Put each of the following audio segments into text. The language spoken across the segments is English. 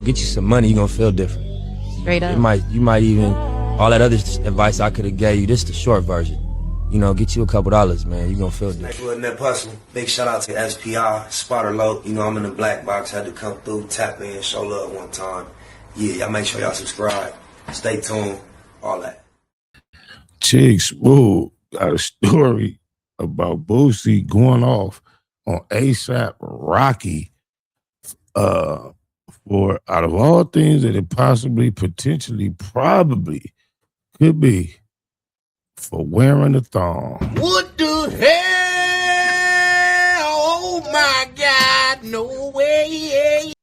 Get you some money, you're gonna feel different. Straight up. You might even, all that other advice I could have gave you, this is the short version. You know, get you a couple dollars, man. You're gonna feel different. That hustle. Big shout out to SPI, Spotter Low. You know, I'm in the black box, had to come through, tap in, show love one time. Yeah, y'all make sure y'all subscribe. Stay tuned, all that. Chicks, whoa, got a story about Boosie going off on ASAP Rocky for, out of all things that it possibly, potentially, probably could be, for wearing a thong. What the hell? Oh my God, no way.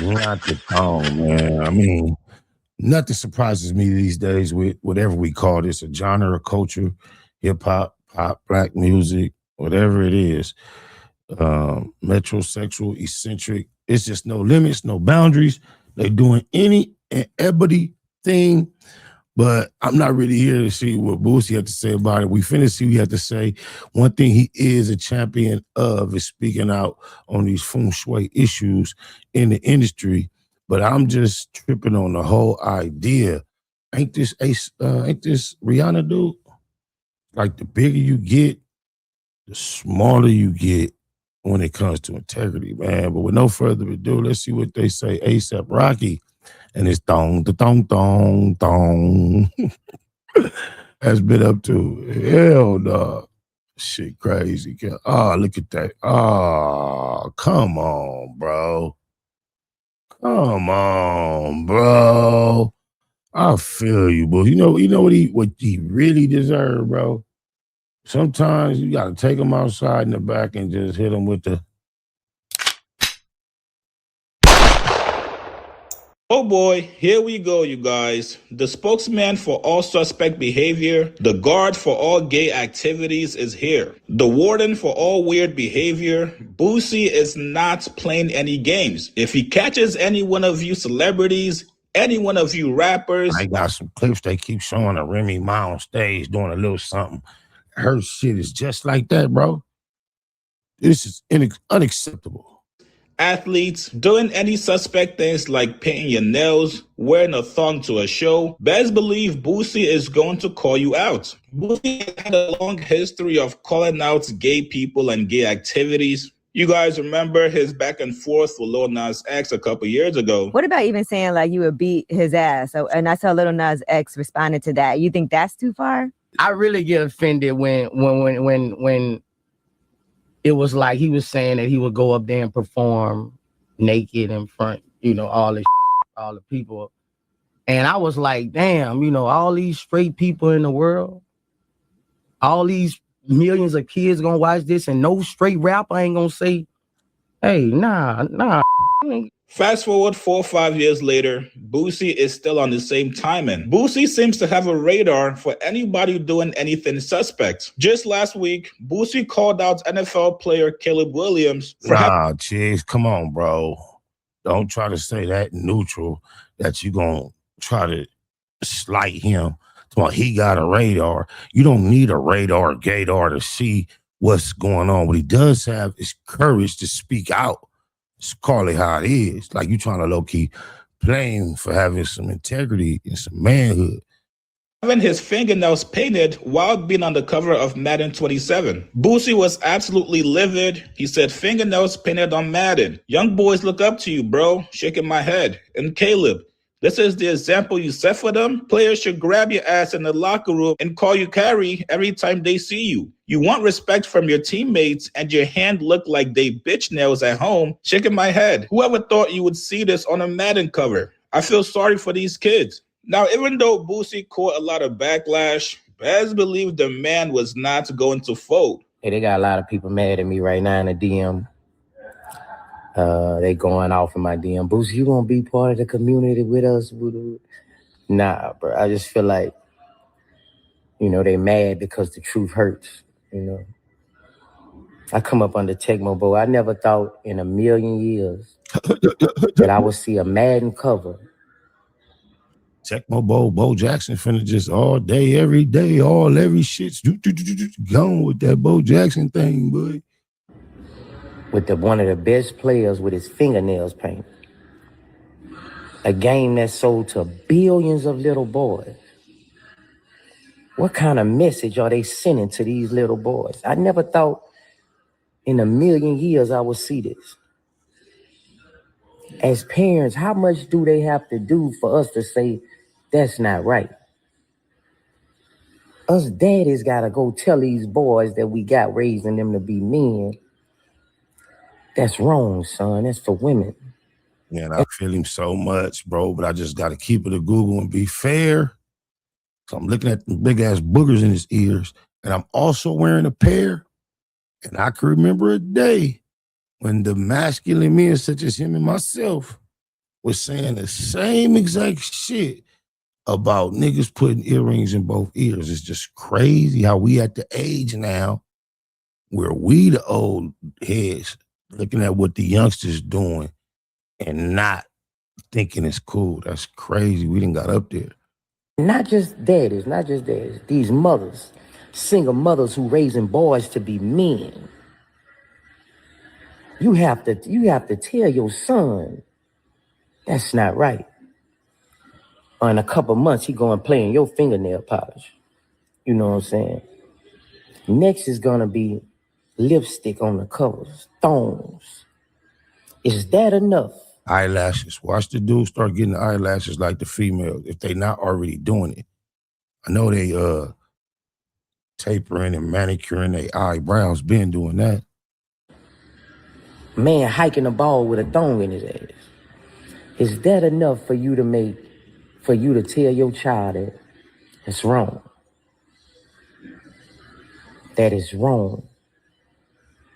Not the thong, man. I mean, nothing surprises me these days with whatever we call this, a genre of culture, hip hop, pop, black music, whatever it is. Metrosexual, eccentric. It's just no limits, no boundaries. They're doing any and everything, but I'm not really here to see what Boosie had to say about it. We finna see what he had to say. One thing he is a champion of is speaking out on these feng shui issues in the industry. But I'm just tripping on the whole idea. Ain't this Rihanna dude? Like, the bigger you get, the smaller you get when it comes to integrity, man. But with no further ado, let's see what they say. ASAP Rocky and his thong has been up to. Hell no. Shit crazy. Oh, look at that. Oh, come on, bro. Come on, bro. I feel you, bro. You know what he really deserved, bro? Sometimes you gotta take him outside in the back and just hit him with the. Oh boy, here we go, you guys. The spokesman for all suspect behavior, the guard for all gay activities is here. The warden for all weird behavior. Boosie is not playing any games. If he catches any one of you celebrities, any one of you rappers. I got some clips they keep showing of Remy Ma on stage doing a little something. Her shit is just like that, bro. This is unacceptable. Athletes doing any suspect things like painting your nails, wearing a thong to a show, best believe Boosie is going to call you out. Boosie had a long history of calling out gay people and gay activities. You guys remember his back and forth with Lil Nas X a couple years ago. What about even saying like you would beat his ass? So, and I saw Lil Nas X responded to that. You think that's too far? I really get offended when it was like he was saying that he would go up there and perform naked in front, all the people. And I was like, damn, all these straight people in the world, all these millions of kids gonna watch this, and no straight rapper ain't gonna say, hey, nah. Fast forward 4 or 5 years later, Boosie is still on the same timing. Boosie seems to have a radar for anybody doing anything suspect. Just last week, Boosie called out NFL player Caleb Williams for jeez, come on, bro. Don't try to say that neutral that you gonna try to slight him. Well, he got a radar. You don't need a radar or gaydar to see what's going on. What he does have is courage to speak out. Just call it how it is. Like you trying to low-key blame for having some integrity and some manhood. Having his fingernails painted while being on the cover of Madden 27. Boosie was absolutely livid. He said, fingernails painted on Madden. Young boys look up to you, bro. Shaking my head. And Caleb, this is the example you set for them. Players should grab your ass in the locker room and call you Carrie every time they see you. You want respect from your teammates and your hand look like they bitch nails at home. Shaking my head. Whoever thought you would see this on a Madden cover? I feel sorry for these kids. Now, even though Boosie caught a lot of backlash, best believe the man was not going to fold. Hey, they got a lot of people mad at me right now in the DM. They going off in my DM. Boosie, you gonna be part of the community with us? Nah, bro. I just feel like, they mad because the truth hurts. I come up under Tecmo Bowl. I never thought in a million years that I would see a Madden cover. Tecmo Bowl, Bo Jackson finna just all day, every day, every shit's gone with that Bo Jackson thing, boy. with one of the best players with his fingernails painted. A game that sold to billions of little boys. What kind of message are they sending to these little boys? I never thought in a million years I would see this. As parents, how much do they have to do for us to say that's not right? Us daddies gotta go tell these boys that we got raising them to be men. That's wrong, son. That's for women. Man, I feel him so much, bro, but I just got to keep it a Google and be fair. So I'm looking at the big ass boogers in his ears, and I'm also wearing a pair. And I can remember a day when the masculine men, such as him and myself, was saying the same exact shit about niggas putting earrings in both ears. It's just crazy how we at the age now where we the old heads looking at what the youngsters doing and not thinking it's cool. That's crazy. We done got up there. Not just daddies. These mothers, single mothers who raising boys to be men. You have to tell your son that's not right. Or in a couple months, he going to play in your fingernail polish. You know what I'm saying? Next is going to be lipstick on the covers, thongs. Is that enough? Eyelashes. Watch the dudes start getting the eyelashes like the females if they not already doing it. I know they tapering and manicuring their eyebrows, been doing that. Man hiking the ball with a thong in his ass. Is that enough for you to tell your child that it's wrong? That is wrong.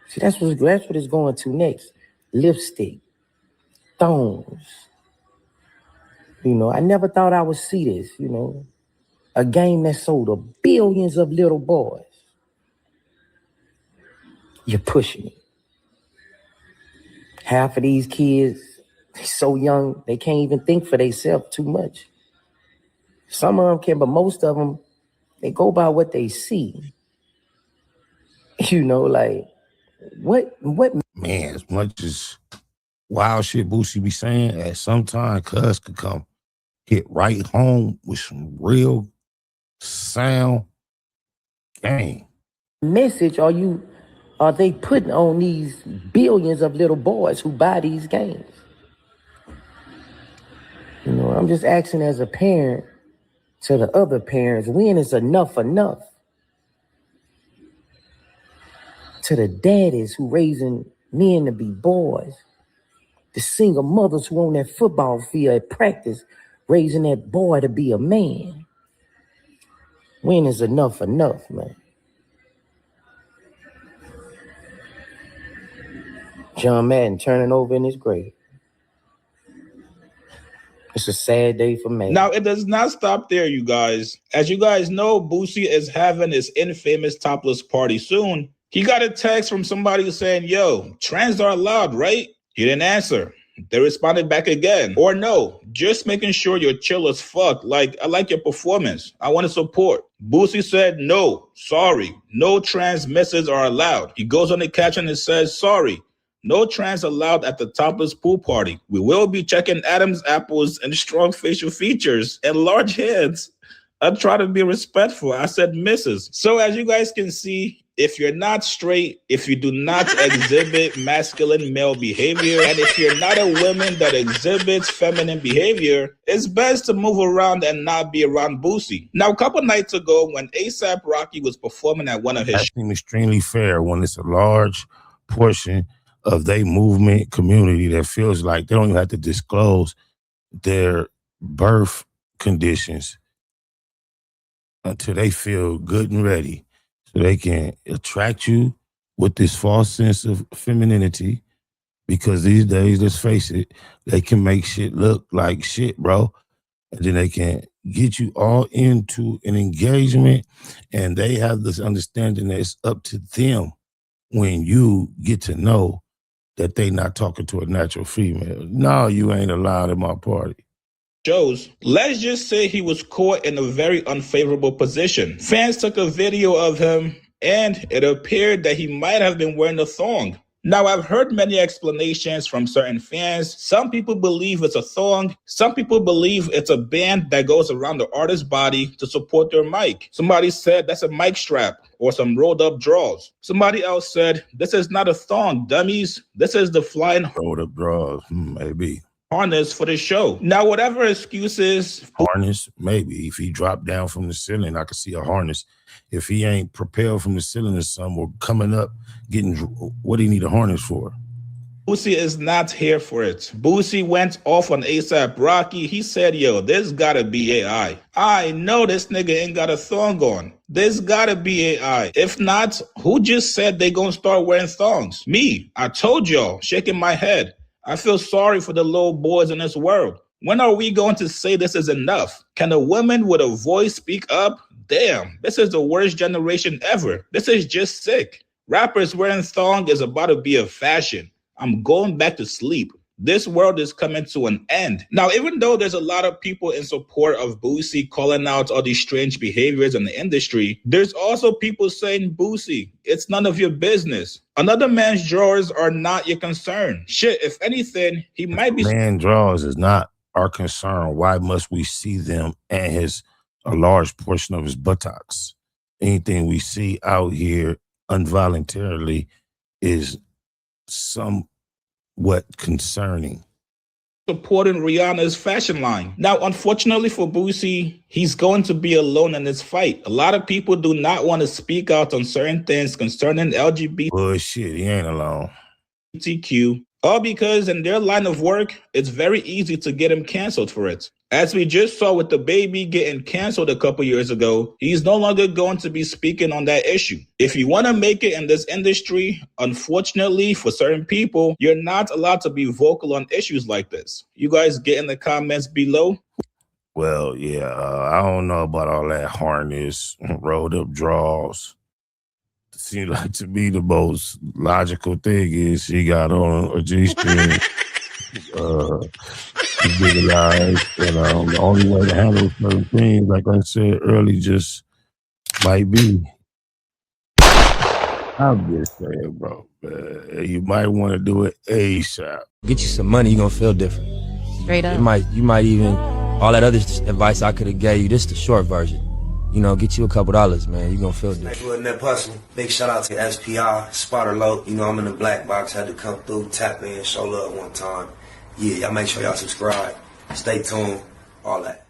See, that's what it's going to next. Lipstick, thongs. You know, I never thought I would see this, you know. A game that sold to billions of little boys. You're pushing it. Half of these kids, they're so young, they can't even think for themselves too much. Some of them can, but most of them, they go by what they see. You know, like, what? Man, as much as wild shit Boosie be saying, at some time, cuz could come hit right home with some real sound game. Message are they putting on these billions of little boys who buy these games? You know, I'm just asking as a parent to the other parents, when is enough? To the daddies who raising men to be boys, the single mothers who on that football field at practice raising that boy to be a man. When is enough, man? John Madden turning over in his grave. It's a sad day for me. Now, it does not stop there, you guys. As you guys know, Boosie is having his infamous topless party soon. He got a text from somebody saying, yo, trans are allowed, right? He didn't answer. They responded back again. Or no, just making sure you're chill as fuck. Like, I like your performance. I want to support. Boosie said, no, sorry. No trans misses are allowed. He goes on the caption and says, sorry. No trans allowed at the topless pool party. We will be checking Adam's apples and strong facial features and large heads. I try to be respectful. I said misses. So as you guys can see, if you're not straight, if you do not exhibit masculine male behavior, and if you're not a woman that exhibits feminine behavior, it's best to move around and not be around Boosie. Now, a couple nights ago, when A$AP Rocky was performing at one of his... That seems extremely fair when it's a large portion of their movement community that feels like they don't even have to disclose their birth conditions until they feel good and ready. So they can attract you with this false sense of femininity, because these days, let's face it, they can make shit look like shit, bro. And then they can get you all into an engagement, and they have this understanding that it's up to them when you get to know that they not talking to a natural female. No, you ain't allowed at my party. Shows. Let's just say he was caught in a very unfavorable position. Fans took a video of him, and it appeared that he might have been wearing a thong. Now, I've heard many explanations from certain fans. Some people believe it's a thong. Some people believe it's a band that goes around the artist's body to support their mic. Somebody said that's a mic strap or some rolled up drawers. Somebody else said, this is not a thong, dummies. This is the flying Rolled up drawers, maybe. harness for the show. Now, whatever excuses. Harness, maybe. If he dropped down from the ceiling, I could see a harness. If he ain't propelled from the ceiling or something, or coming up, getting, what do you need a harness for? Boosie is not here for it. Boosie went off on ASAP Rocky. He said, yo, this gotta be AI. I know this nigga ain't got a thong on. This gotta be AI. If not, who just said they gonna start wearing thongs? Me. I told y'all, shaking my head. I feel sorry for the little boys in this world. When are we going to say this is enough? Can a woman with a voice speak up? Damn, this is the worst generation ever. This is just sick. Rappers wearing thong is about to be a fashion. I'm going back to sleep. This world is coming to an end. Now, even though there's a lot of people in support of Boosie calling out all these strange behaviors in the industry, there's also people saying, Boosie, it's none of your business. Another man's drawers are not your concern. Shit, if anything, he might be... Man drawers is not our concern. Why must we see them and a large portion of his buttocks? Anything we see out here involuntarily is somewhat concerning. Supporting Rihanna's fashion line. Now, unfortunately for Boosie, he's going to be alone in this fight. A lot of people do not want to speak out on certain things concerning LGBT. Bullshit, he ain't alone. LGBTQ, all because in their line of work, it's very easy to get him canceled for it. As we just saw with the baby getting canceled a couple years ago, he's no longer going to be speaking on that issue. If you want to make it in this industry, unfortunately for certain people, you're not allowed to be vocal on issues like this. You guys get in the comments below. Well, yeah, I don't know about all that harness, rolled up drawers. Seems like to me the most logical thing is she got on a G-string, big eyes, and the only way to handle certain things, like I said earlier, just might be. I'm just saying, bro, you might want to do it ASAP. Get you some money, you're gonna feel different. Straight up. You might even, all that other advice I could have gave you, this the short version. You know, get you a couple dollars, man. You're gonna feel different. Next with Net Hustle. Big shout out to SPI, Spotter Low. You know, I'm in the black box. Had to come through, tap in, show love one time. Yeah, y'all make sure y'all subscribe. Stay tuned. All that.